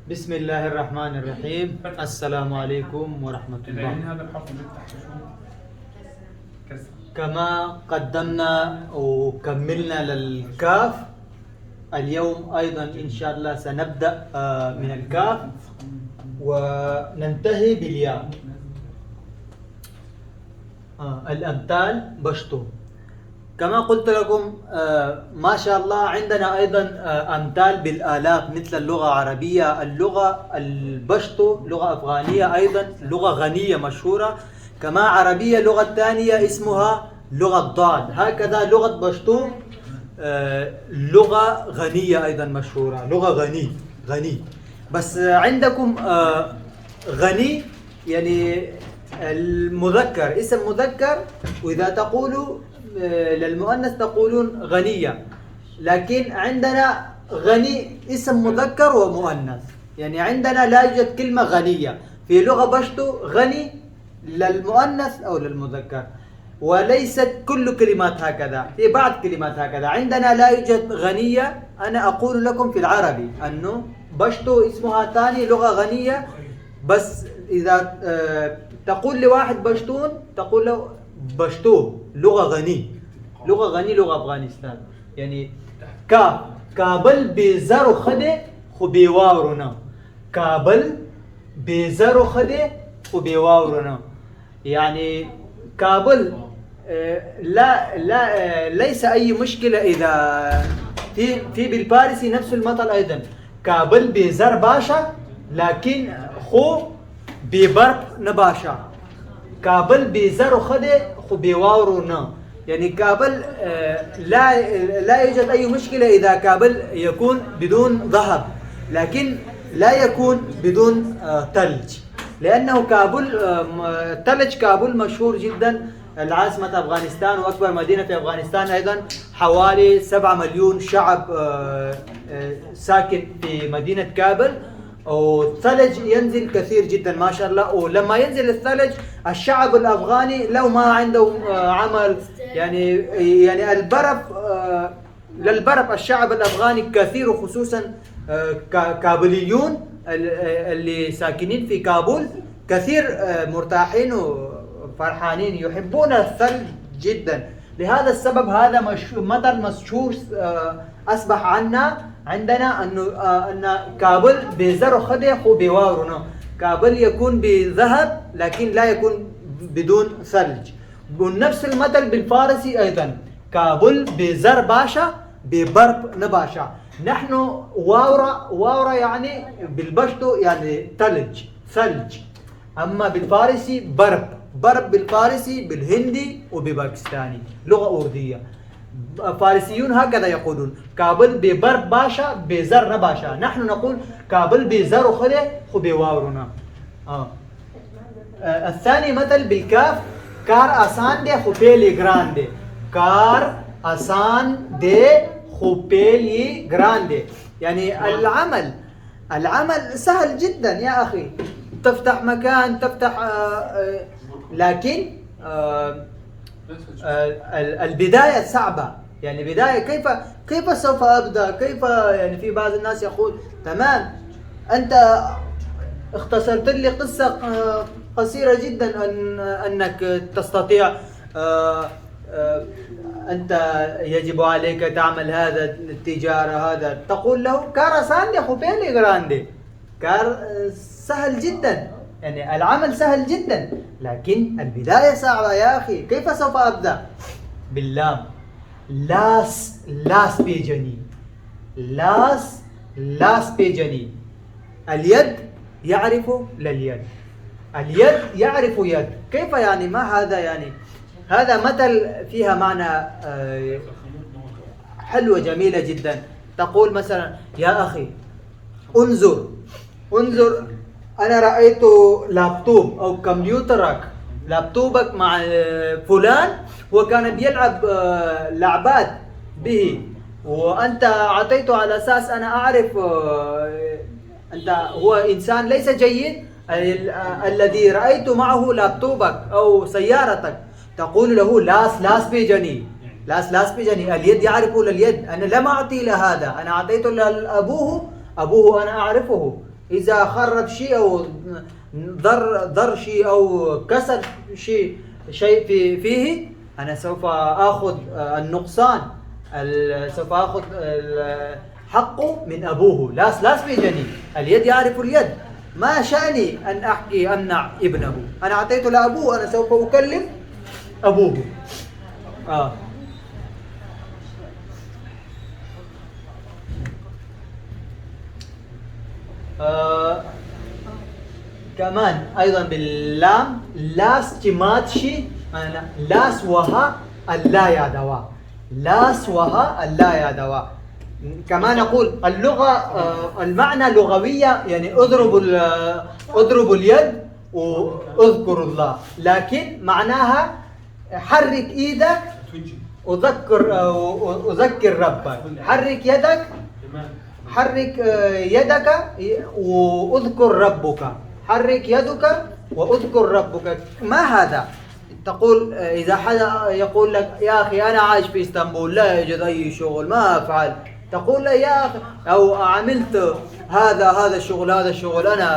بسم الله الرحمن الرحيم. السلام عليكم ورحمة الله. لأن هذا الحرف اللي تحت شو؟ كسر. كما قدمنا وكملنا للكاف، اليوم أيضا إن شاء الله سنبدأ من الكاف وننتهي بالياء. الأمثال بشتو. كما قلت لكم ما شاء الله عندنا أيضا أمثال بالآلاف مثل اللغة العربية، اللغة البشتو لغة أفغانية أيضا لغة غنية مشهورة، كما عربية لغة ثانية اسمها لغة ضاد. هكذا لغة بشتو لغة غنية أيضا مشهورة، لغة غني. بس عندكم غني يعني المذكر اسم مذكر، وإذا تقولوا للمؤنث تقولون غنية، لكن عندنا غني اسم مذكر ومؤنث، يعني عندنا لا يوجد كلمة غنية في لغة بشتو غني للمؤنث أو للمذكر، وليست كل كلمات هكذا، في بعض كلمات هكذا. عندنا لا يوجد غنية. أنا أقول لكم في العربي أنه بشتو اسمها ثاني لغة غنية، بس إذا تقول لواحد بشتون تقول له بشتو لغة غني، لغة أفغانستان. يعني كابل بزارو خده خبيواورنا، كابل بزارو خده خبيواورنا، يعني كابل ليس أي مشكلة إذا في بالفارسي نفس المثل أيضا، كابل بزر باشا لكن خو ببرب نباشا، كابل بزر خده خو بواورنا، يعني كابل لا يوجد أي مشكلة إذا كابل يكون بدون ذهب، لكن لا يكون بدون ثلج، لأنه كابل ثلج كابل مشهور جدا، العاصمة أفغانستان وأكبر مدينة في أفغانستان أيضا، حوالي 7 مليون شعب ساكن في مدينة كابل، والثلج ينزل كثير جدا ما شاء الله. ولما ينزل الثلج الشعب الأفغاني لو ما عنده عمل يعني البرف للبرف الشعب الأفغاني كثير، خصوصا كابليون اللي ساكنين في كابول كثير مرتاحين وفرحانين يحبون الثلج جدا. لهذا السبب هذا مثل مشهور أصبح عندنا أن كابل بزر خده خو بواورنا، كابل يكون بذهب لكن لا يكون بدون ثلج. ونفس المثل بالفارسي أيضا، كابل بزر باشا ببرب نباشا. نحن واورا يعني بالبشتو يعني ثلج، أما بالفارسي برب بالفارسي بالهندي وبباكستاني لغة أردية. فارسيون هكذا يقولون كابل ببرب باشا بزر نباشا، نحن نقول كابل بزر خده خو بواورنا. الثاني مثل بالكاف، كار آسان دي خو بيلي جراندي، كار آسان دي خو بيلي جراندي، يعني العمل سهل جدا يا أخي، تفتح مكان تفتح لكن البداية صعبة، يعني بداية كيف سوف أبدأ، كيف يعني في بعض الناس يقول تمام أنت اختصرت لي قصة قصيرة جدا أنك تستطيع أنت يجب عليك تعمل هذا التجارة، هذا تقول له كار ساندي خوبيلي جراندي، كار سهل جدا، يعني العمل سهل جدا لكن البداية صعبة يا أخي. كيف سوف أبدأ؟ باللام، لاس بيجني، لاس بيجني. اليد يعرف لليد، اليد يعرف يد. كيف يعني؟ ما هذا يعني؟ هذا مثل فيها معنى حلوة جميلة جدا. تقول مثلا يا أخي انظر أنا رأيت لابتوب أو كمبيوترك، لابتوبك مع فلان وكان بيلعب لعبات به، وأنت أعطيته على أساس أنا أعرف أنت هو إنسان ليس جيد الذي رأيت معه لابتوبك أو سيارتك، تقول له لاس بيجني، لاس بيجني. اليد يعرف لليد، أنا لم أعطي له هذا، أنا أعطيته لأبوه، أنا أعرفه، إذا خرب شيء أو ضر شيء أو كسر شيء فيه، أنا سوف آخذ النقصان، سوف آخذ حقه من أبوه. لا اسمي اليد يعرف اليد. ما شأني أن أحكي أمنع ابنه، أنا أعطيته لأبوه، أنا سوف أكلم أبوه. كمان أيضا باللام لاس تماتشي، لاس وها اللا يا دوا، لاس وها اللا يا دوا. كما نقول اللغة المعنى لغوية، يعني اضرب اليد واذكر الله، لكن معناها حرك ايدك وذكر ربك. حرك يدك واذكر ربك، حرك يدك واذكر ربك. ما هذا؟ تقول إذا حدا يقول لك يا أخي أنا عايش في اسطنبول لا يوجد أي شغل ما أفعل، تقول له يا أخي أو عملت هذا الشغل أنا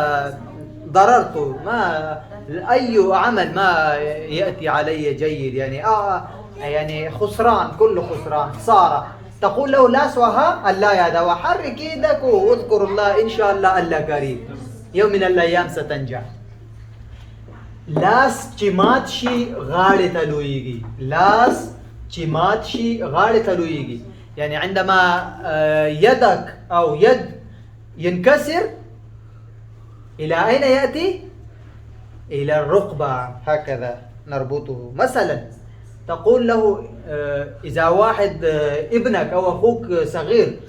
ضررت، ما أي عمل ما يأتي علي جيد، يعني خسران، كله خسران خسارة. تقول له لا سواها الله يا دوا، حرك يدك واذكر الله، إن شاء الله الله قريب، يوم من الأيام ستنجح. لاس چماتشي غاړې ته لویږي، لاس چماتشي غاړې ته لویږي، يعني عندما يدك أو يد ينكسر إلى أين يأتي؟ إلى الركبة، هكذا نربطه. مثلا تقول له إذا واحد ابنك أو أخوك صغير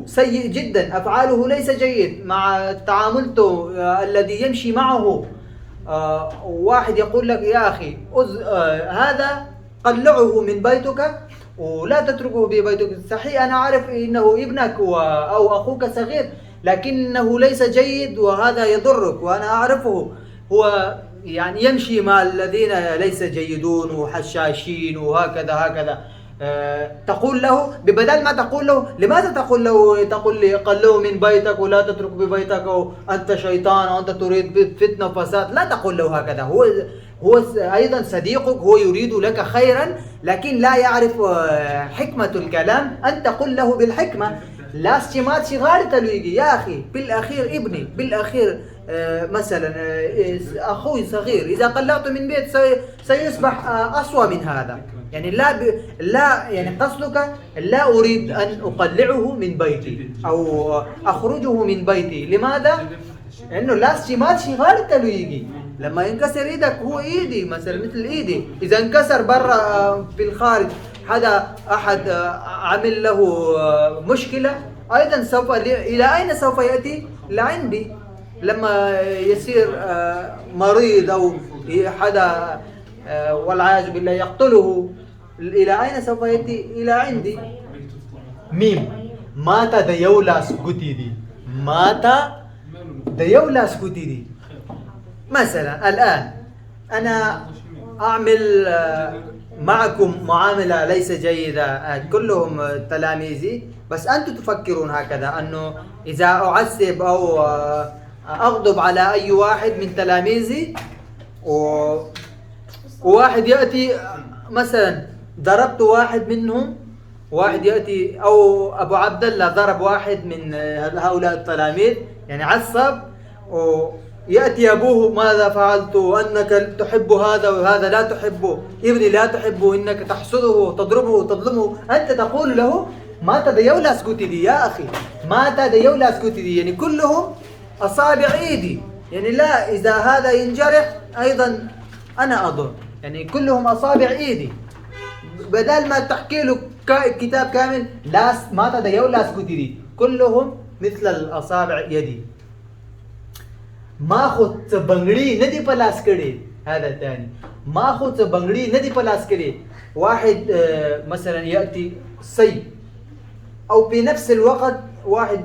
سيء جدا، أفعاله ليس جيد مع تعاملته الذي يمشي معه، واحد يقول لك يا أخي هذا قلعه من بيتك ولا تتركه ببيتك. صحيح أنا أعرف إنه ابنك أو أخوك صغير، لكنه ليس جيد وهذا يضرك، وأنا أعرفه هو يعني يمشي مع الذين ليس جيدون وحشاشين وهكذا. تقول له بدل ما تقول له لماذا تقول لي قلوه من بيتك ولا تترك ببيتك وأنت شيطان وأنت تريد فتنة وفساد، لا تقول له هكذا. هو أيضا صديقك، هو يريد لك خيرا لكن لا يعرف حكمة الكلام، أن تقول له بالحكمة. لا استمات شغالة لويجي يا أخي، بالأخير ابني، بالأخير مثلا أخوي صغير، إذا قلعت من بيت سيصبح أسوأ من هذا. يعني لا يعني قصدك لا أريد أن أقلعه من بيتي أو أخرجه من بيتي. لماذا؟ لأنه لا استمات شغالة لويجي. لما ينكسر إيدك هو إيدي مثلا مثل إيدي، إذا انكسر برا في الخارج أحد عمل له مشكلة، أيضا سوف إلى أين سوف يأتي؟ لعندي. لما يصير مريض أو حدا والعياذ بالله يقتله، إلى أين سوف يأتي؟ إلى عندي. ميم مات ديولا سكوتيدي، مات ديولا سكوتيدي. مثلا الآن أنا أعمل معكم معاملة ليس جيدة، كلهم تلاميذي، بس أنتم تفكرون هكذا أنه إذا أعصب أو أغضب على أي واحد من تلاميذي وواحد يأتي مثلا ضربت واحد منهم، واحد يأتي أو أبو عبد الله ضرب واحد من هؤلاء التلاميذ، يعني عصب، يأتي أبوه ماذا فعلت وأنك تحب هذا وهذا لا تحبه، ابني لا تحبه، إنك تحسده تضربه تظلمه، أنت تقول له ما تديولا سكوتي دي يا أخي، ما تديولا سكوتي دي، يعني كلهم أصابع إيدي، يعني لا إذا هذا ينجرح أيضا أنا أضر، يعني كلهم أصابع إيدي. بدل ما تحكي له كتاب كامل لا ما تديولا سكوتي دي، كلهم مثل الأصابع يدي. ما خود بنگڑی ندی پلاس کړي، هذا ثاني. ما خود بنگڑی ندی پلاس کړي. واحد مثلا يأتي سي أو بنفس الوقت واحد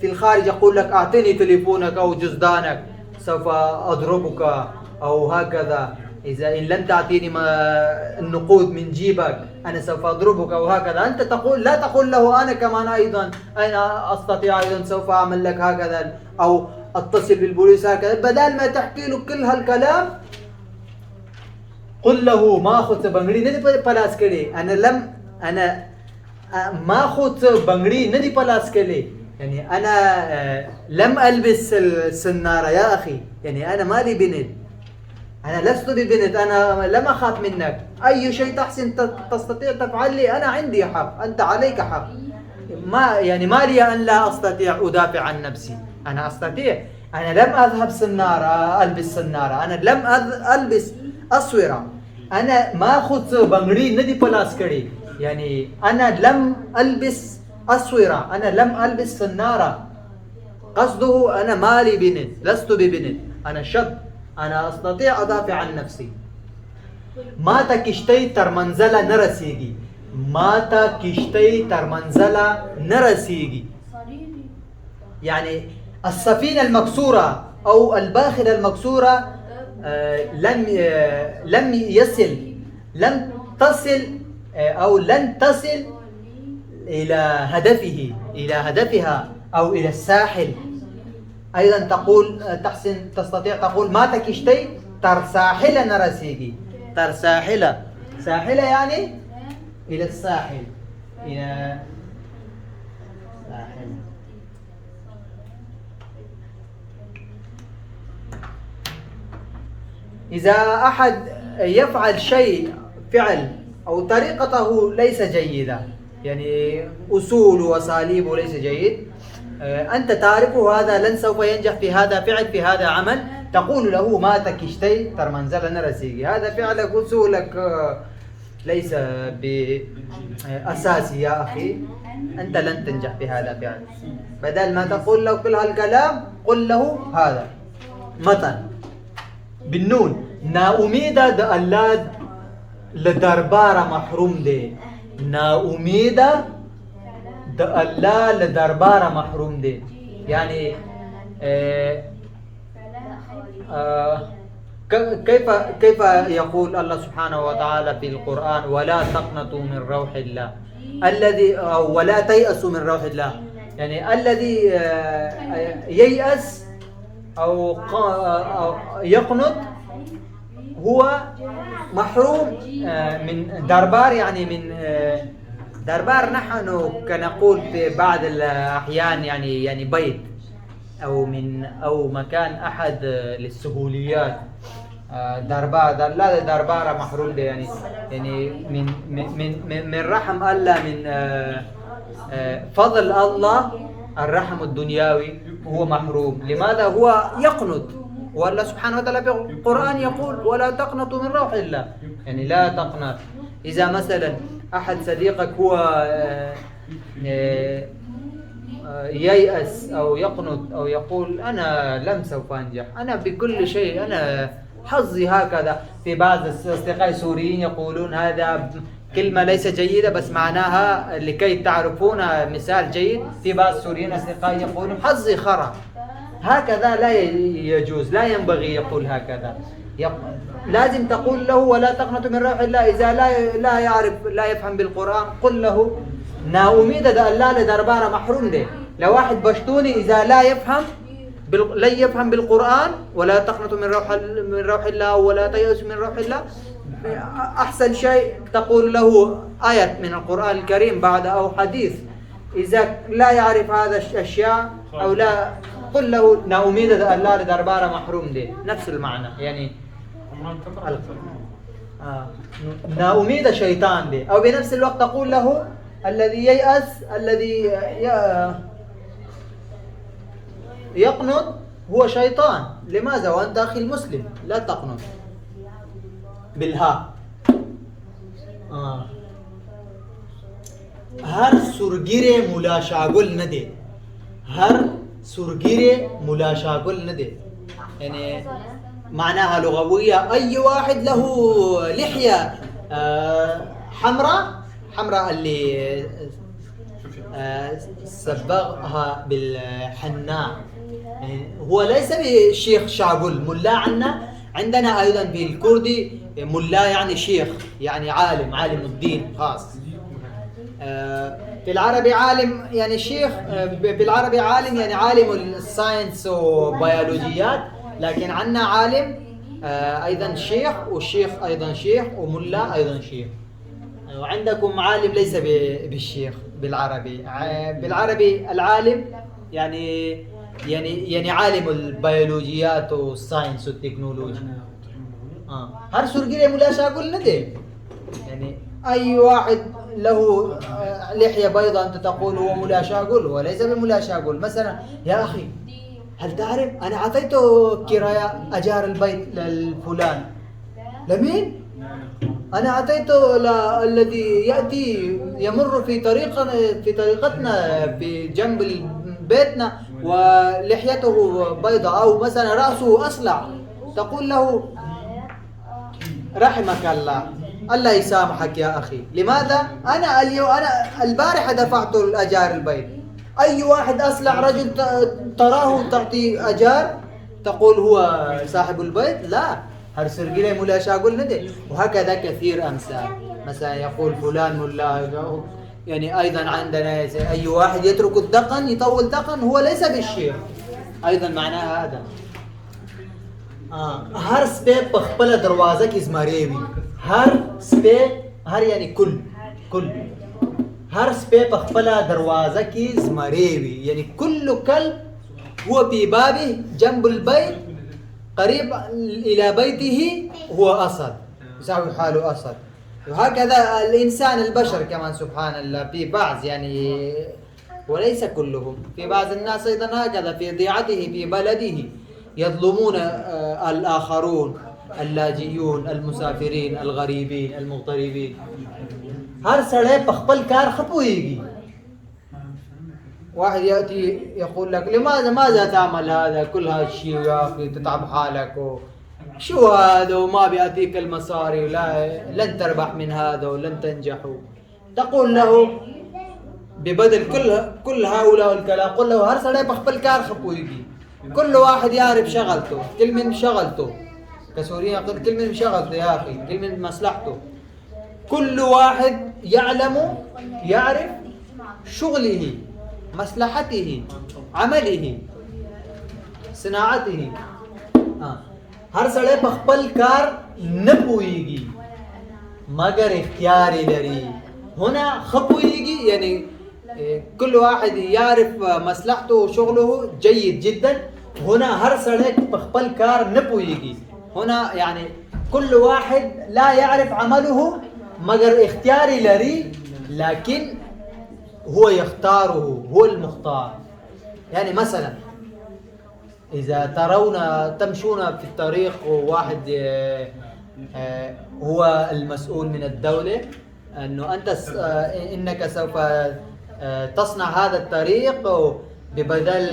في الخارج يقول لك أعطني تليفونك أو جزدانك سوف أضربك أو هكذا، إذا إن لم تعطيني النقود من جيبك أنا سوف أضربك وهكذا. أنت تقول لا تقول له أنا كمان أيضا أنا أستطيع أيضا سوف أعمل لك هكذا أو أتصل بالبوليس هكذا. بدل ما تحكي له كل هالكلام قل له ما أخذ بنغري ندي بلاس كلي أنا ما أخذ بنغري ندي بلاس كلي. يعني أنا لم ألبس السنارة يا أخي. يعني أنا مالي بنت، أنا لست ببنت، أنا لم أخاف منك. أي شيء تحسن تستطيع تفعل لي أنا عندي حق، أنت عليك حق. ما لي أن لا أستطيع أدافع عن نفسي. أنا أستطيع. أنا لم أذهب سنارة ألبس سنارة، أنا لم ألبس أسورة، أنا ما أخذ بنغري ندي بلاسكري. يعني أنا لم ألبس أسورة، أنا لم ألبس سنارة. قصده أنا مالي بنت، لست ببنت، أنا شاب، أنا أستطيع أدافع عن نفسي. ماتا كشتي ترمنزلة نرسيجي، ماتا كشتي ترمنزلة نرسيجي. يعني السفينة المكسورة أو الباخرة المكسورة لم تصل أو لن تصل إلى هدفها أو إلى الساحل. أيضا تقول تستطيع تقول ما تكشتي ترساحلة نرسيجي. ترساحلة، ساحلة يعني إلى الساحل، إلى ساحل. إذا أحد يفعل شيء فعل أو طريقته ليس جيدة، يعني أصول وأساليبه ليس جيد، أنت تعرفه هذا لن سوف ينجح في هذا فعل في هذا عمل، تقول له ما تكشتي ترمنزل نرسيجي. هذا فعلك أصولك ليس بأساسي يا أخي، أنت لن تنجح في هذا فعل. بدل ما تقول له كل هالكلام قل له هذا مثلا بالنون ناؤميدا د ألاد لدربارة محروم دي. ناؤميدا د الله لدربارة محروم دي. يعني كيف يقول الله سبحانه وتعالى في القرآن ولا تقنطوا من روح الله الذي أو ولا تيأسوا من روح الله. يعني الذي ييأس أو يقنط هو محروم من دربار. يعني من دربار نحن كنقول في بعض الأحيان يعني بيت أو مكان أحد للسهوليات. دربار لا دربار محروم ده. يعني من رحم الله، من فضل الله الرحم الدنيوي هو محروم. لماذا؟ هو يقنط، والله سبحانه وتعالى في القرآن يقول ولا تقنطوا من روح الله. يعني لا تقنط. إذا مثلا أحد صديقك هو ييأس أو يقنط أو يقول أنا لم سوف أنجح، أنا بكل شيء أنا حظي هكذا. في بعض الأصدقاء السوريين يقولون هذا كلمة ليس جيدة بس معناها لكي تعرفون مثال جيد. في بعض السوريين أصدقاء يقولون حظي خرا. هكذا لا يجوز، لا ينبغي يقول هكذا. لازم تقول له ولا تقنط من روح الله. إذا لا يعرف لا يفهم بالقرآن قل له ناؤميدا د الله لدربارة محروم ده. لو واحد بشتوني إذا لا يفهم بالقرآن ولا تقنط من روح الله ولا تيأس من روح الله، أحسن شيء تقول له آية من القرآن الكريم بعد أو حديث. إذا لا يعرف هذا الأشياء أو لا قل له ناؤميدا د الله لدربارة محروم ده. نفس المعنى. يعني ناؤميدا شيطان ده. أو بنفس الوقت تقول له الذي ييأس الذي يقنط هو شيطان. لماذا وأنت أخي المسلم لا تقنط بالهاء. هر سرگیره ملاشاگل نده. هر سرگیره ملاشاگل نده. يعني معناها لغوية أي واحد له لحية حمراء اللي صبغها بالحناء. يعني هو ليس بشيخ شاغل ملا عنا، عندنا أيضا في الكردي ملا يعني شيخ، يعني عالم الدين خاص. في العربي عالم يعني شيخ، في العربي عالم يعني عالم الساينس وبيولوجيات، لكن عندنا عالم أيضا شيخ، والشيخ أيضا شيخ، وملا أيضا شيخ. وعندكم عالم ليس بالشيخ بالعربي. بالعربي العالم يعني عالم البيولوجيات والساينس والتكنولوجيا. هر سرقية ملا شاقول ندي، يعني أي واحد له لحية بيضاء أنت تقول هو ملا شاقول، وليس بملا شاقول. مثلا يا أخي هل تعرف أنا أعطيته كراية أجار البيت للفلان. لمين؟ أنا أعطيته الذي يأتي يمر في طريقتنا في جنب بيتنا ولحيته بيضاء، أو مثلا رأسه أصلع، تقول له رحمك الله يسامحك يا أخي. لماذا؟ أنا البارحة دفعت الأجار البيت. أي واحد أصلع رجل تراه تعطي أجار تقول هو صاحب البيت؟ لا، هرسل لي ملا شاقول ندي. وهكذا كثير أمثال، مثلا يقول فلان ملا. يعني أيضا عندنا أي واحد يترك الدقن يطول دقن هو ليس بالشيخ، أيضا معناها هذا. هر سبب بخبل دروازة كزماريوي. هر يعني كل هر سبب بخبل دروازة كزماريوي، يعني كل كلب هو في بابه جنب البيت قريب إلى بيته هو أسد، يساوي حاله أسد. وهكذا الإنسان البشر كمان سبحان الله، في بعض يعني وليس كلهم، في بعض الناس أيضا هكذا في ضيعته في بلده يظلمون الآخرون، اللاجئون، المسافرين، الغريبين، المغتربين. هر سړی په خپل کار خپويږي. واحد يأتي يقول لك ماذا تعمل هذا كل هذا الشيء يا أخي، تتعب حالك شو هذا وما بيأتيك المصاري، لن تربح من هذا ولن تنجح. تقول له ببدل كل هؤلاء الكلام قل له هر سړی په خپل کار خپويږي. كل واحد يعرف شغلته، كل من شغلته، كسوريا يقول كل من شغلته يا أخي، كل من مصلحته. كل واحد يعرف شغله، مصلحته، عمله، صناعته. هر سړی په خپل کار نه پوهیږي مگر اختیار لري. هنا خپويږي يعني كل واحد يعرف مصلحته وشغله جيد جدا. هنا هر سړی په خپل کار نه پوهیږي. هنا يعني كل واحد لا يعرف عمله مگر اختيار لري، لكن هو يختاره، هو المختار. يعني مثلا إذا تمشون في الطريق وواحد هو المسؤول من الدولة أنه إنك سوف تصنع هذا الطريق ببدل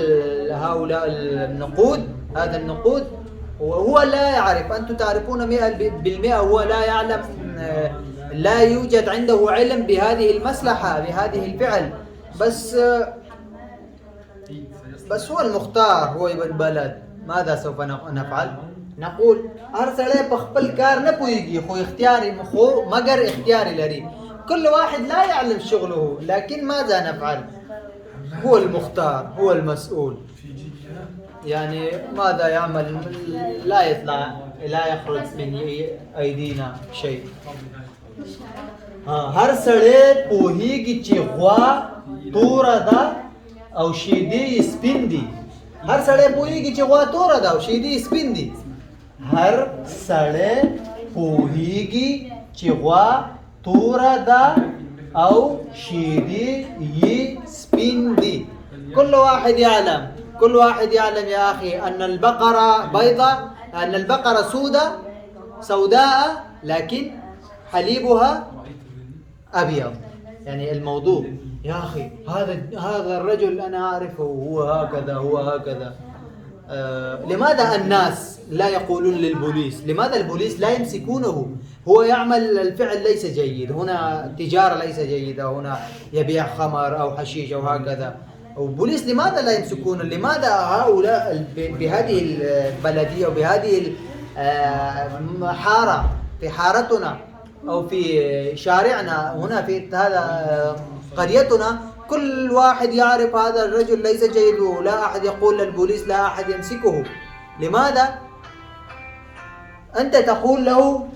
هؤلاء هذا النقود، وهو لا يعرف، أنتم تعرفون 100%، هو لا يعلم، لا يوجد عنده علم بهذه المصلحة بهذه الفعل، بس هو المختار، هو ابن بلد. ماذا سوف نفعل؟ نقول أرسل بخبل كار نبويجي خو اختياري مخو مجر اختياري لري. كل واحد لا يعلم شغله، لكن ماذا نفعل؟ هو المختار، هو المسؤول. يعني ماذا يعمل؟ لا يخرج من أيدينا شيء. هر سړی پوهیږي چې غوا توره ده او شیدې سپین دي. هر سړی پوهیږي چې غوا توره ده او شیدې سپین دي. هر سړی پوهیږي چې غوا توره ده او شیدې یې سپین دي. كل واحد يعلم يا أخي أن البقرة بيضاء، أن البقرة سوداء لكن حليبها أبيض. يعني الموضوع يا أخي هذا الرجل أنا أعرفه هو هكذا. لماذا الناس لا يقولون للبوليس؟ لماذا البوليس لا يمسكونه؟ هو يعمل الفعل ليس جيد، هنا تجارة ليس جيدة، هنا يبيع خمر أو حشيش أو هكذا. والبوليس لماذا لا يمسكونه؟ لماذا هؤلاء بهذه البلدية وبهذه حارة في حارتنا أو في شارعنا هنا في هذا قريتنا، كل واحد يعرف هذا الرجل ليس جيد، ولا أحد يقول للبوليس، لا أحد يمسكه. لماذا؟ أنت تقول له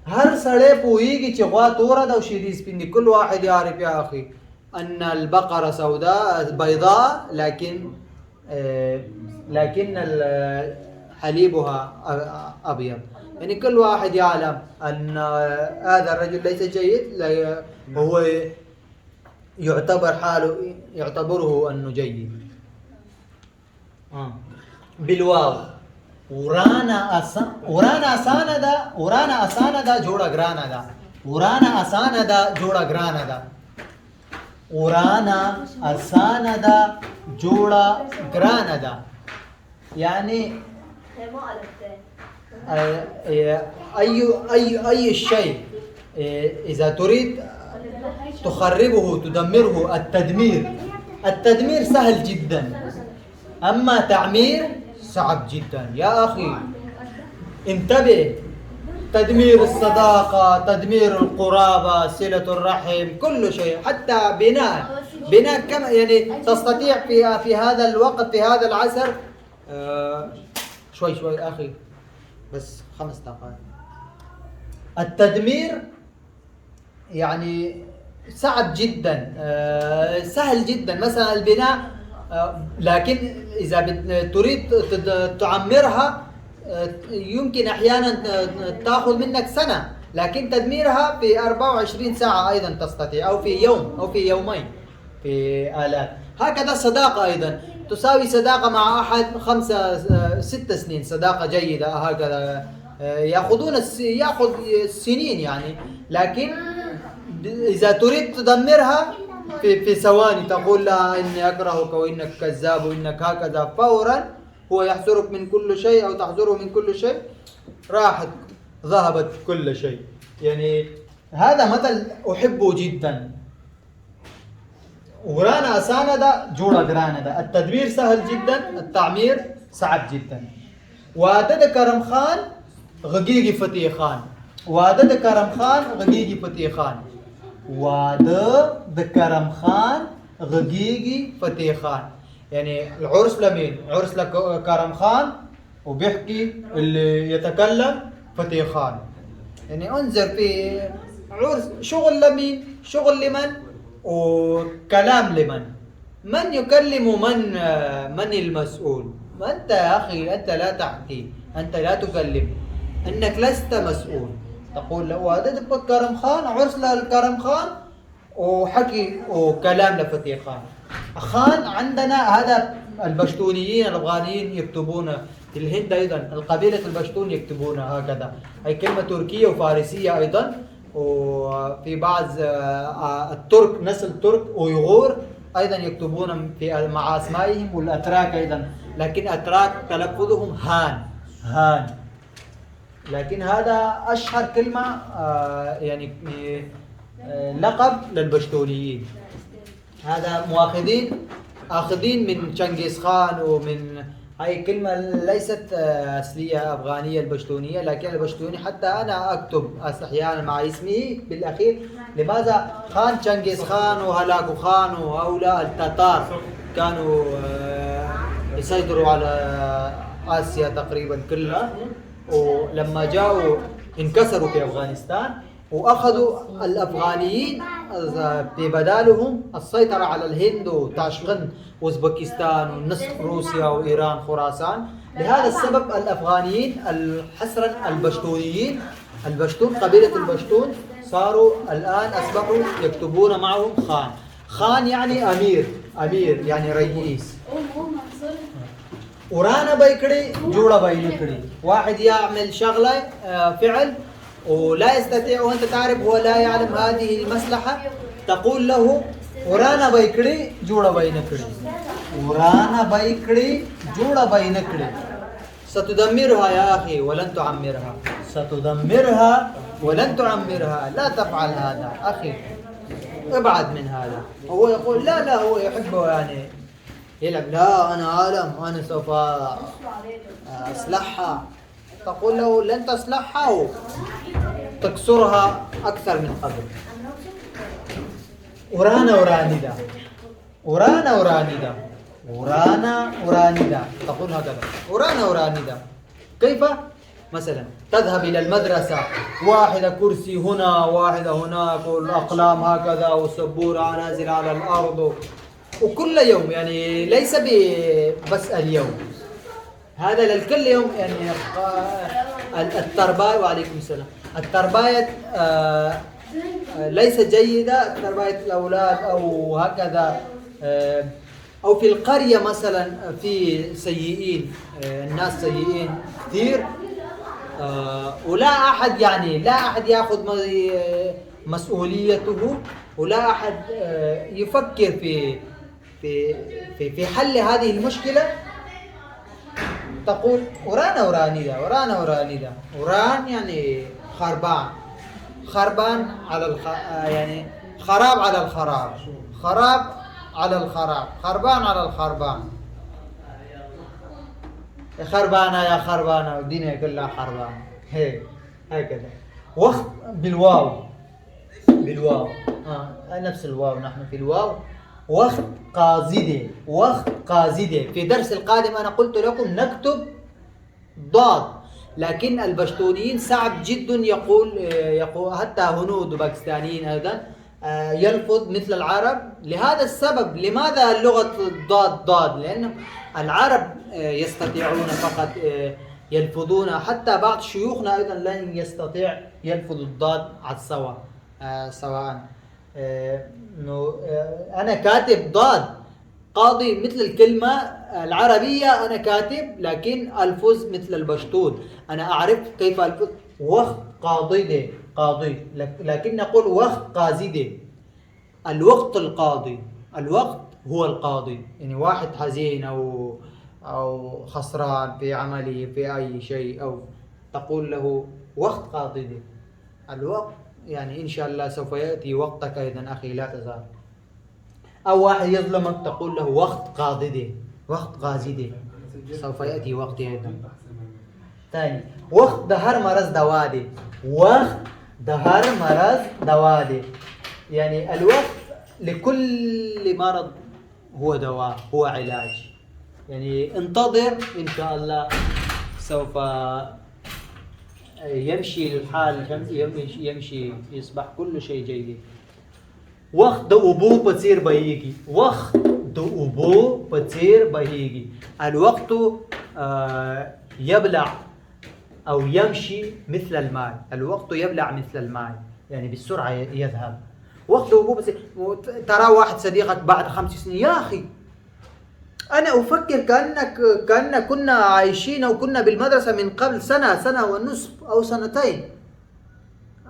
هر سړی پوهیږي چې غوا توره ده او شیدې سپین دي. كل واحد يعرف يا أخي أن البقرة سوداء بيضاء لكن حليبها أبيض. يعني كل واحد يعلم أن هذا الرجل ليس جيد، وهو يعتبره أنه جيد. بالواو ورانا أسانا دا جوڑا گرانا دا. ورانا أسانا دا جوڑا گرانا دا. ورانا أسانا دا جوڑا گرانا دا. يعني أي شيء إذا تريد تخربه تدمره. التدمير سهل جدا، أما تعمير صعب جدا يا أخي. انتبه، تدمير الصداقة، تدمير القرابة، صلة الرحم، كل شيء، حتى بناء كم يعني تستطيع في هذا الوقت، في هذا العصر. شوي أخي، بس 5 دقائق. التدمير يعني صعب جدا، سهل جدا. مثلا البناء، لكن إذا تريد تعمرها يمكن أحيانا تأخذ منك سنة، لكن تدميرها في 24 ساعة أيضا تستطيع، أو في يوم أو في يومين في آلات. هكذا الصداقة أيضا تساوي صداقة مع أحد 5-6 سنين صداقة جيدة، هكذا يأخذ سنين يعني. لكن إذا تريد تدمرها في ثواني، تقول لها إني أكرهك وإنك كذاب وإنك هكذا، فورا هو يحذرك من كل شيء أو تحذره من كل شيء، راحت ذهبت كل شيء. يعني هذا مثل أحبه جدا. ورانا أسانا دا جوڑا گرانا دا. التدبير سهل جدا، التعمير صعب جدا. وادد كرم خان غقيقي فتح خان. وادد كرم خان غقيقي فتح خان. وادد كرم خان غقيقي فتح خان. يعني العرس لمين؟ عرس لكرم خان، وبيحكي اللي يتكلم فتح خان. يعني انظر في عرس، شغل لمين؟ شغل لمن؟ وكلام لمن؟ من يكلم من المسؤول؟ ما أنت يا أخي، أنت لا تحكي، أنت لا تكلم، أنك لست مسؤول. تقول له هذا كرم خان، عرس للكرم خان، وحكي وكلام لفتح خان. خان عندنا هذا البشتونيين الأفغانيين يكتبون، في الهند أيضا القبيلة البشتون يكتبون هكذا. هي كلمة تركية وفارسية أيضا. وفي بعض الترك، نسل الترك ويغور أيضا يكتبون مع أسمائهم، والأتراك أيضا، لكن أتراك تلفظهم هان. لكن هذا أشهر كلمة يعني لقب للبشتونيين. هذا آخذين من چنگیز خان، ومن هاي كلمة ليست أصلية أفغانية البشتونية، لكن البشتوني حتى أنا أكتب أحيانا مع اسمي بالأخير. لماذا؟ خان چنگیز خان وهلاكو خان وهؤلاء التتار كانوا يسيطروا على آسيا تقريبا كلها، ولما جاءوا انكسروا في أفغانستان، وأخذوا الأفغانيين في بدالهم السيطرة على الهند وتاشقند أوزبكستان ونصف روسيا وإيران خراسان. لهذا السبب الأفغانيين حصرا البشتونيين، البشتون قبيلة البشتون صاروا الآن أصبحوا يكتبون معهم خان يعني أمير يعني رئيس. ورانا بيكري جوڑا بينكري، واحد يعمل شغلة فعل ولا يستطيع، وأنت تعرف هو لا يعلم هذه المصلحة، تقول له ورانا بيكري جوڑا بينكري، ورانا بيكري جوڑا بينكري. ستدمرها يا أخي ولن تعمرها، ستدمرها ولن تعمرها. لا تفعل هذا أخي، ابعد من هذا. هو يقول لا هو يحبه يعني يلعب، لا أنا عالم، أنا سوف أصلحها. تقول له لن تصلحها وتكسرها أكثر من قبل. ورانا وراندا، ورانا وراندا، ورانا وراندا، تقول هكذا ورانا وراندا. كيف؟ مثلا تذهب إلى المدرسة، واحدة كرسي هنا واحدة هناك والأقلام هكذا والسبورة نازلة على الأرض، وكل يوم يعني ليس بس اليوم، هذا للكل يوم يعني. الترباية وعليكم السلام، الترباية ليست جيدة، ترباية الأولاد أو هكذا. أو في القرية مثلا في سيئين، الناس سيئين كثير، ولا أحد يعني لا أحد يأخذ مسؤوليته، ولا أحد يفكر في حل هذه المشكلة. تقول ورانا وراندا، ورانا وراندا. وران يعني خربان، خربان على يعني خراب على الخراب، خراب على الخراب، خربان على الخربان. يا خربانة يا خربانة والدنيا كلها خربانة، هيك هكذا. وقت بالواو، بالواو نفس الواو، نحن في الواو. وقت قاصدة، وقت قاصدة. في درس القادم أنا قلت لكم نكتب ضاد، لكن البشتونيين صعب جدا يقول حتى هنود وباكستانيين أيضا يلفظ مثل العرب. لهذا السبب لماذا اللغة ضاد؟ لأن العرب يستطيعون فقط يلفظون، حتى بعض شيوخنا أيضا لن يستطيع يلفظ الضاد على السواء. سواء أنا كاتب ضاد قاضي مثل الكلمة العربية أنا كاتب، لكن ألفظ مثل البشتون، أنا أعرف كيف ألفظ. وقت قاضي، قاضي، لكن نقول وقت قاصدة. الوقت القاضي، الوقت هو القاضي، يعني واحد حزين أو خسران في عمله في أي شيء، أو تقول له وقت قاضي. الوقت يعني إن شاء الله سوف يأتي وقتك أيضا أخي لا تزال. أو واحد يظلمك تقول له وقت قاضي، وقت قاضي، سوف يأتي وقتي أيضا. ثاني وقت ظهر مرض دوادي، وقت ظهر مرض دوادي، يعني الوقت لكل مرض هو دواء، هو علاج. يعني انتظر إن شاء الله سوف يمشي الحال، يمشي يصبح كل شيء جيد. وقت دوبو بتصير بهيجي، وقت دوبو بتصير بهيجي. الوقت يبلع أو يمشي مثل الماء، الوقت يبلع مثل الماء، يعني بالسرعة يذهب. وقت دوبو بتصير. ترى واحد صديقك بعد 5 سنين، يا أخي أنا أفكر كأننا كنا عايشين أو كنا بالمدرسة من قبل سنة ونصف أو سنتين.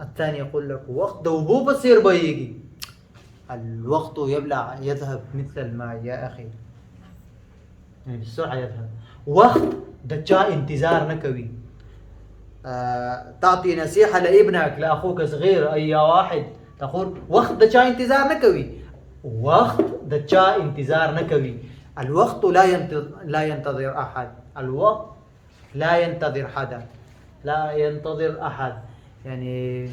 الثاني يقول لك وقت دوبو بتصير بهيجي. الوقت يبلع يذهب مثل الماء يا أخي، يعني بالسرعة يذهب. وقت دجا انتظار نكوي. تعطي نصيحة لابنك لأخوك صغير أي واحد، تقول وقت دجا انتظار نكوي، وقت دجا انتظار نكوي. الوقت لا ينتظر أحد، الوقت لا ينتظر حدا، لا ينتظر أحد. يعني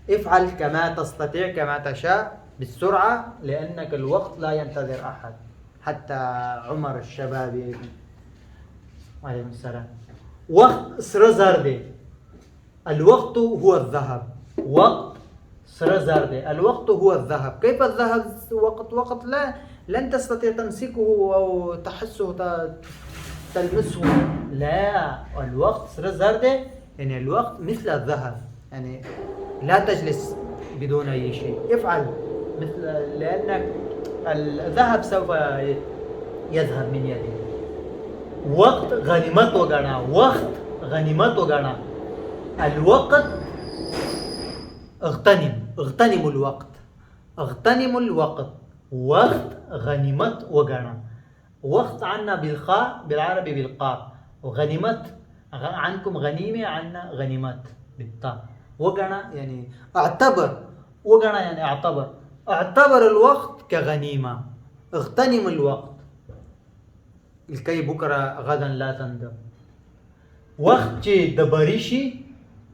افعل كما تستطيع كما تشاء بالسرعة، لأنك الوقت لا ينتظر أحد. حتى عمر الشبابي عليه السلام وقت سرزردي. الوقت هو الذهب، وقت سرزردي، الوقت هو الذهب. كيف الذهب وقت لن تستطيع تمسكه أو تحسه تلمسه، لا. الوقت سرزردي يعني الوقت مثل الذهب، يعني لا تجلس بدون أي شيء، افعل مثل، لأنك الذهب سوف يذهب من يدك. وقت غنيمت وغنا، وقت غنيمت وغنا. الوقت اغتنم الوقت، اغتنم الوقت. وقت غنيمت وغنا. وقت عنا بالخاء، بالعربي بالقاف، وغنيمت عنكم غنيمة، عنا غنيمت بالتاء. وغنا يعني اعتبر، وغنا يعني اعتبر الوقت كغنيمة، اغتنم الوقت لكي بكرة غدا لا تندم. وخت چې د بری شي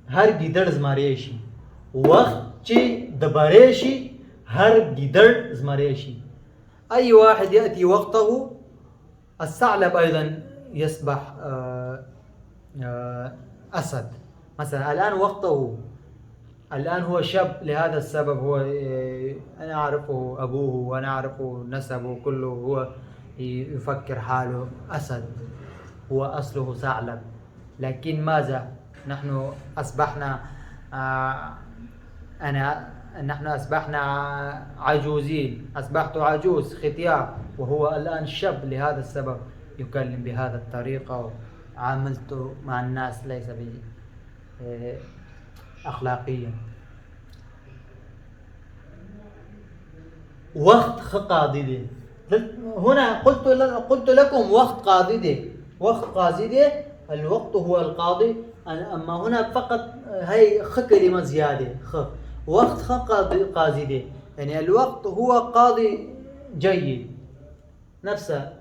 هر ګیدړ زمری شي. وخت چې د بری شي هر ګیدړ زمری شي. أي واحد يأتي وقته. الثعلب أيضا يسبح أسد مثلا. الآن وقته، الآن هو شاب، لهذا السبب هو أنا أعرفه أبوه وأنا أعرفه نسبه كله، هو يفكر حاله أسد، هو أصله ثعلب. لكن ماذا نحن أصبحنا نحن أصبحنا عجوزين، أصبحت عجوز ختيار وهو الآن شاب، لهذا السبب يكلم بهذا الطريقة. وعاملته مع الناس ليس أخلاقيا. وقت قاضدة. هنا قلت لكم وقت قاضدة. وقت قاضدة الوقت هو القاضي، أما هنا فقط هي كلمة زيادة وقت قاضدة، يعني الوقت هو قاضي جيد نفسه.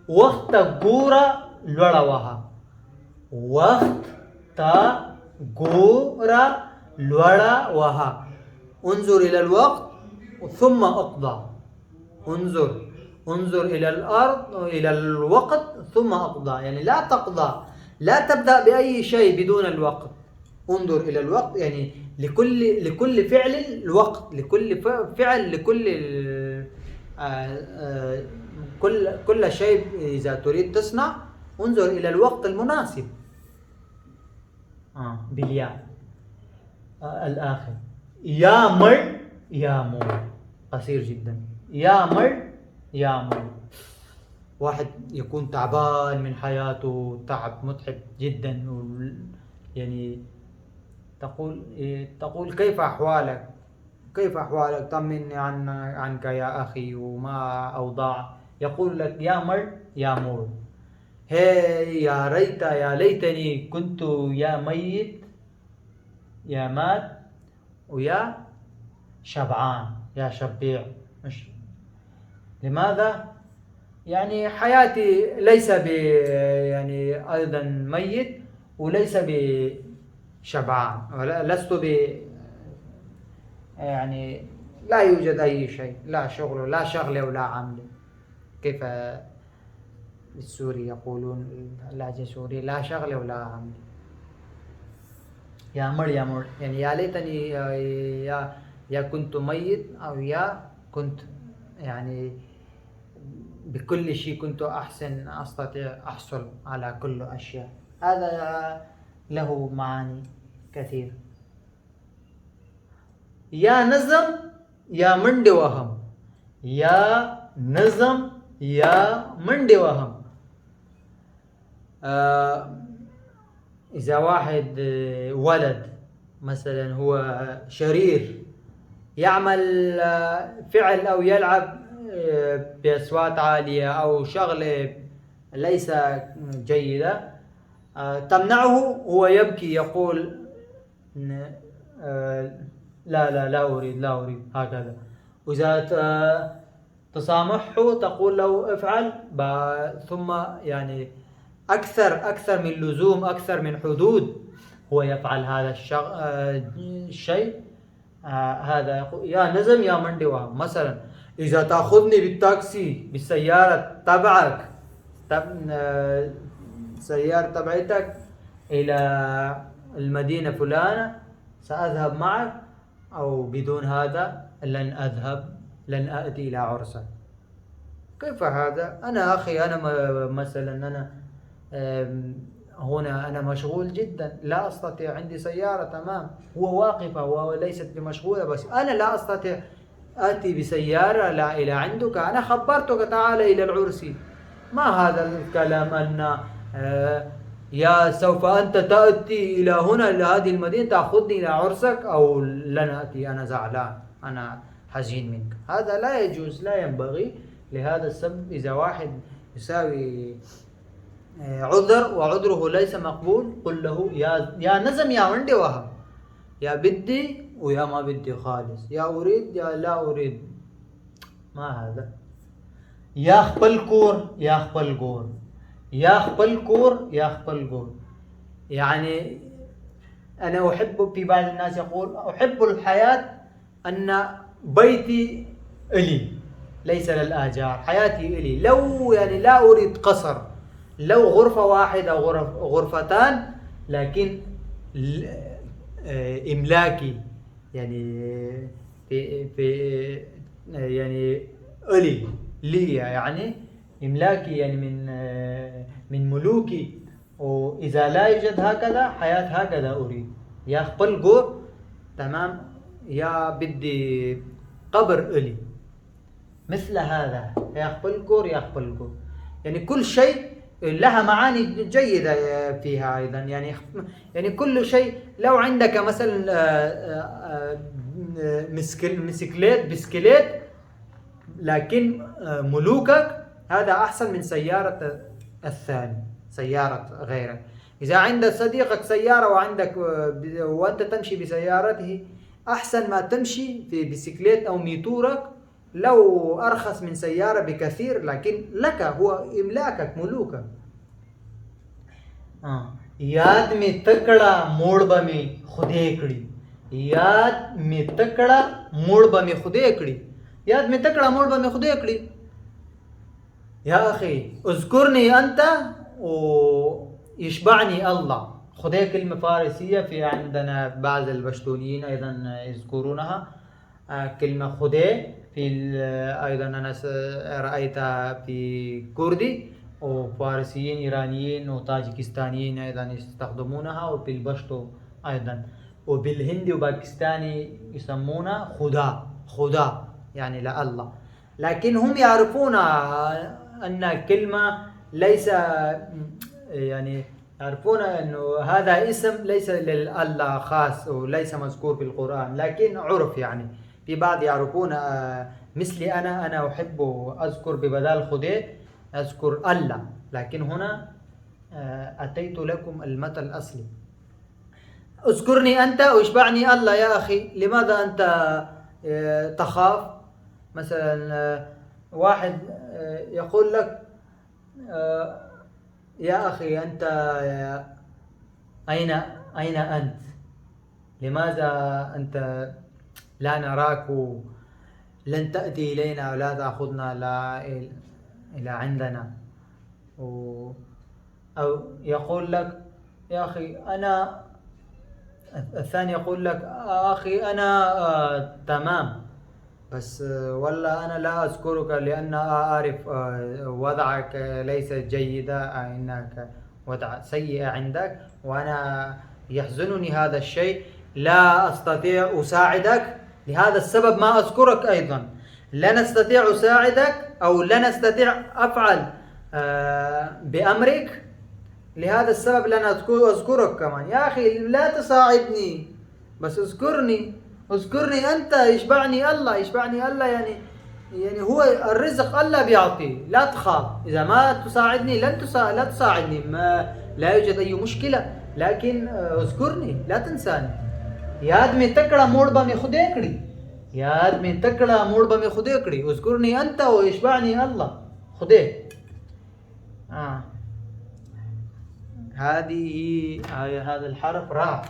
وقت غورا لوڑاوها. وقت غورا لوڑاوها. انظر إلى الوقت ثم اقضى. انظر إلى الأرض إلى الوقت ثم اقضى، يعني لا تقضى، لا تبدأ بأي شيء بدون الوقت. انظر إلى الوقت، يعني لكل فعل الوقت، لكل فعل كل شيء إذا تريد تصنع انظر إلى الوقت المناسب. بالياء الآخر. يا مر يا مور، قصير جدا. يا مر يا مور. واحد يكون تعبان من حياته، تعب متعب جدا، يعني تقول كيف أحوالك؟ كيف أحوالك؟ طمني عنك يا أخي وما أوضاع. يقول لك يا مر يا مور. هي يا ريت يا ليتني كنت يا ميت يا مات ويا شبعان يا شبيع. مش لماذا؟ يعني حياتي ليس يعني أيضا ميت وليس بشبعان، لست يعني لا يوجد أي شيء، لا شغل لا شغل ولا عمل. كيف بالسوري يقولون اللهجة السورية لا شغل ولا عمل. يا مر يا مر، يعني يا ليتني يا كنت ميت أو يا كنت يعني بكل شيء كنت أستطيع أحصل على كل أشياء. هذا له معاني كثير. يا نظم يا منډ وهم. يا نظم يا منډ وهم. إذا واحد ولد مثلا هو شرير يعمل فعل أو يلعب بأصوات عالية أو شغلة ليس جيدة تمنعه، هو يبكي يقول لا أريد هكذا. وإذا تصامحه تقول له افعل، ثم يعني أكثر من لزوم، أكثر من حدود هو يفعل هذا الشيء. هذا يقول يا نظم يا منډ وهم. مثلا إذا تأخذني بالتاكسي بالسيارة تبعك، سيارة تبعتك إلى المدينة فلانة سأذهب معك، أو بدون هذا لن أذهب، لن أأتي إلى عرسك. كيف هذا؟ أنا أخي أنا مثلا أنا هنا أنا مشغول جدا لا أستطيع، عندي سيارة تمام هو واقفة وليست بمشغولة، بس أنا لا أستطيع آتي بسيارة لا إلى عندك، أنا خبرتك تعال إلى العرس. ما هذا الكلام أن يا سوف أنت تأتي إلى هنا إلى هذه المدينة تأخذني إلى عرسك، أو لن أتي أنا زعلان أنا حزين منك. هذا لا يجوز، لا ينبغي. لهذا السبب إذا واحد يساوي عذر وعذره ليس مقبول قل له يا نظم يا منډ وهم، يا بدي ويا ما بدي خالص، يا أريد يا لا أريد. ما هذا؟ يا خپل کور يا خپل ګور، يا خپل کور يا خپل ګور. يعني أنا أحب، في بعض الناس يقول أحب الحياة أن بيتي إلي ليس للآجار، حياتي إلي، لو يعني لا أريد قصر، لو غرفة واحدة أو غرفتان، لكن إملاكي، يعني في يعني إلي لي، يعني إملاكي، يعني من ملوكي. وإذا لا يوجد هكذا حياة هكذا أريد، يا خبلقو تمام، يا بدي قبر إلي مثل هذا، يا خبلقو يا خبلقو. يعني كل شيء لها معاني جيدة فيها أيضا، يعني كل شيء. لو عندك مثلا بسكليت، لكن ملوكك، هذا أحسن من سيارة الثاني، سيارة غيرك. إذا عند صديقك سيارة وأنت تمشي بسيارته، أحسن ما تمشي في بسكليت أو ميتورك، لو أرخص من سيارة بكثير، لكن لك، هو إملاكك، ملوكك. याद में तकड़ा मोड़ में खुदेकड़ी, याद में तकड़ा मोड़ में खुदेकड़ी, याद में तकड़ा मोड़ में खुदेकड़ी. يا أخي اذكرني أنت ويشبعني الله. خذي كلمة فارسية، في عندنا بعض البشتونيين أيضا يذكرونها كلمة خذي، في أيضا أنا رأيتها في كردي، وفارسيين إيرانيين وطاجكستانيين أيضا يستخدمونها، وفي البشتو أيضا، وبالهندي وباكستاني يسمونها خدا، يعني لا الله. لكن هم يعرفون أن الكلمة ليس، يعني يعرفون أنه هذا اسم ليس لله خاص وليس مذكور في القرآن، لكن عرف، يعني في بعض يعرفون. مثلي أنا أحب أذكر ببدال خدي أذكر الله، لكن هنا أتيت لكم المثل الأصلي. اذكرني أنت واشبعني الله. يا أخي لماذا أنت تخاف؟ مثلا واحد يقول لك يا أخي أنت أين أنت؟ لماذا أنت لا نراك، لن تأتي إلينا ولا تأخذنا إلى عندنا؟ أو يقول لك يا أخي أنا، الثاني يقول لك أخي أنا تمام، بس والله أنا لا أذكرك لأن أعرف وضعك ليس جيدا، إنك وضع سيء عندك، وأنا يحزنني هذا الشيء، لا أستطيع أساعدك، لهذا السبب ما أذكرك أيضا. لن أستطيع أساعدك أو لن أستطيع أفعل بأمرك، لهذا السبب لن أذكرك كمان. يا أخي لا تساعدني، بس اذكرني أنت، يشبعني الله. يعني هو الرزق الله بيعطي، لا تخاف. إذا ما تساعدني لا تساعدني، ما لا يوجد أي مشكلة، لكن اذكرني، لا تنساني. याद में तकड़ा मोड़ में खुदेकड़ी, याद में तकड़ा मोड़ में खुदेकड़ी, اذكرني أنت ويشبعني الله. خدي هذا الحرف راء.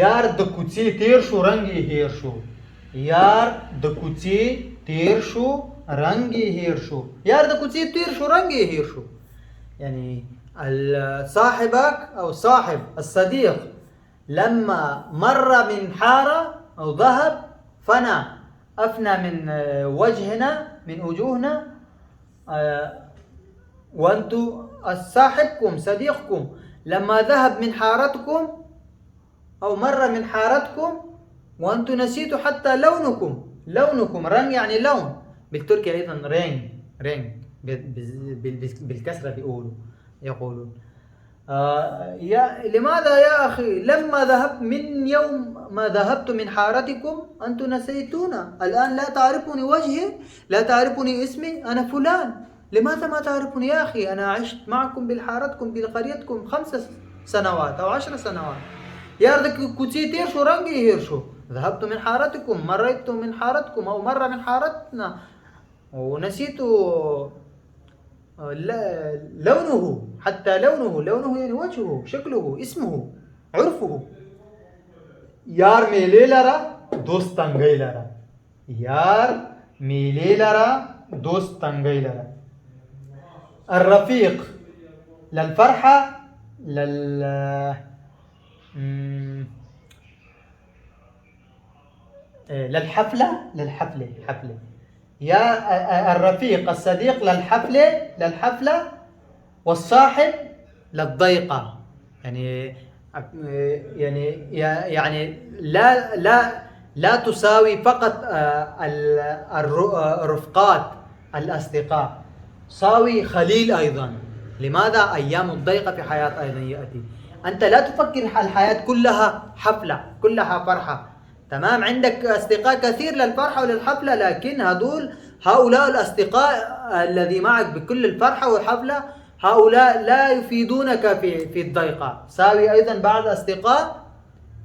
यार د کوڅې تیر شو رنگ یې هیر شو، یار د کوڅې تیر شو رنگ یې هیر شو، یار د کوڅې تیر شو رنگ یې هیر شو. يعني صاحبك أو صاحب الصديق لما مر من حارة أو ذهب أفنى من وجهنا، من وجوهنا، وأنتم صاحبكم صديقكم لما ذهب من حارتكم أو مر من حارتكم وأنتم نسيتوا حتى لونكم رنگ، يعني لون بالتركي أيضا رنگ بالكسرة يقولون. لماذا يا أخي لما ذهبت من يوم ما ذهبت من حارتكم أنتم نسيتونا، الآن لا تعرفني وجهي، لا تعرفني اسمي، أنا فلان. لماذا ما تعرفون يا أخي؟ أنا عشت معكم بحارتكم بقريتكم 5 سنوات أو 10 سنوات. ياردك كوتي تيرشو رانجي هيرشو، ذهبت من حارتكم، مريت من حارتكم أو مرة من حارتنا، ونسيت لونه، حتى لونه يعني وجهه، شكله، اسمه، عرفه. यार मेलेलरा दोस्त तंगैलरा यार मेलेलरा दोस्त तंगैलरा الرفيق للفرحة للحفلة حفلة. يا الرفيق الصديق للحفلة والصاحب للضيقة. يعني لا تساوي فقط الرفقات الأصدقاء، ساوي خليل أيضا. لماذا؟ أيام الضيقة في حياة أيضا يأتي. أنت لا تفكر الحياة كلها حفلة، كلها فرحة. تمام، عندك أصدقاء كثير للفرحة وللحفلة، لكن هؤلاء الأصدقاء الذي معك بكل الفرحة والحفلة، هؤلاء لا يفيدونك في الضيقة. ساوي أيضا بعض أصدقاء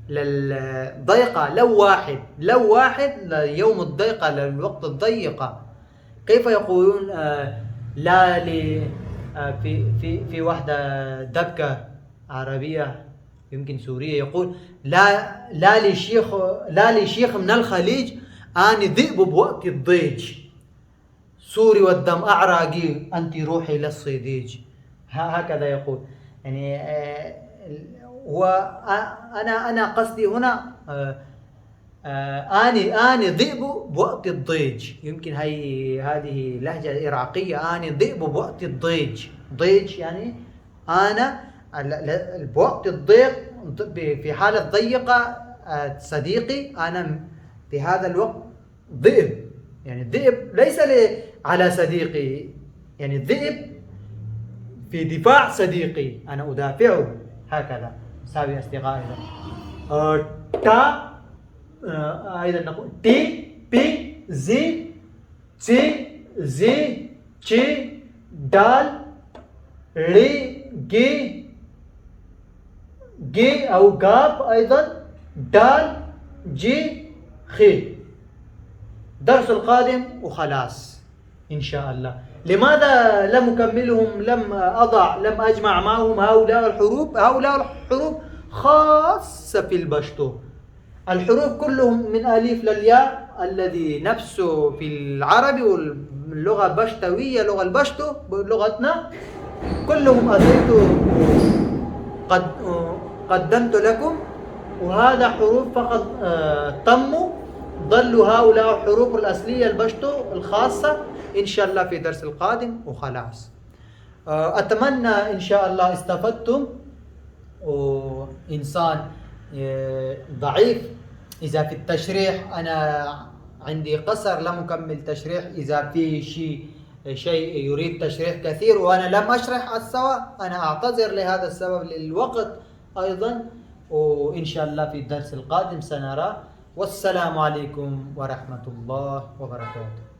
للضيقة، لو واحد ليوم الضيقة، للوقت الضيقة. كيف يقولون لا في واحدة دبكة عربية يمكن سورية، يقول لا لشيخ من الخليج أني ذئب بوقت الضيج، سوري والدم أعراقي أنت روحي للصيديج. هكذا يقول. يعني أنا قصدي هنا أني ذئب بوقت الضيج. يمكن هذه لهجة عراقية. أني ذئب بوقت الضيج. ضيج يعني أنا بوقت الضيق، في حالة ضيقة صديقي، أنا في هذا الوقت ذئب. يعني الذئب ليس على صديقي، يعني الذئب في دفاع صديقي، أنا أدافعه. هكذا ساوي أصدقاء. تا أيضا نقول تي بي زي تي زي تشي دال ري جي أو قاب أيضا دال جي خي. درس القادم وخلاص إن شاء الله. لماذا لم أكملهم؟ لم أجمع معهم هؤلاء الحروف. هؤلاء الحروف خاصة في البشتو. الحروف كلهم من ألف للياء الذي نفسه في العربي واللغة البشتوية، لغة البشتو بلغتنا، كلهم قدمت لكم. وهذا حروف فقط تموا، ظلوا هؤلاء الحروف الأصلية البشتو الخاصة إن شاء الله في درس القادم وخلاص. أتمنى إن شاء الله استفدتم. وإنسان ضعيف إذا في التشريح أنا عندي قصر، لم أكمل تشريح. إذا في شيء يريد تشريح كثير وأنا لم أشرح السواء، أنا أعتذر لهذا السبب للوقت أيضا. وإن شاء الله في الدرس القادم سنرى. والسلام عليكم ورحمة الله وبركاته.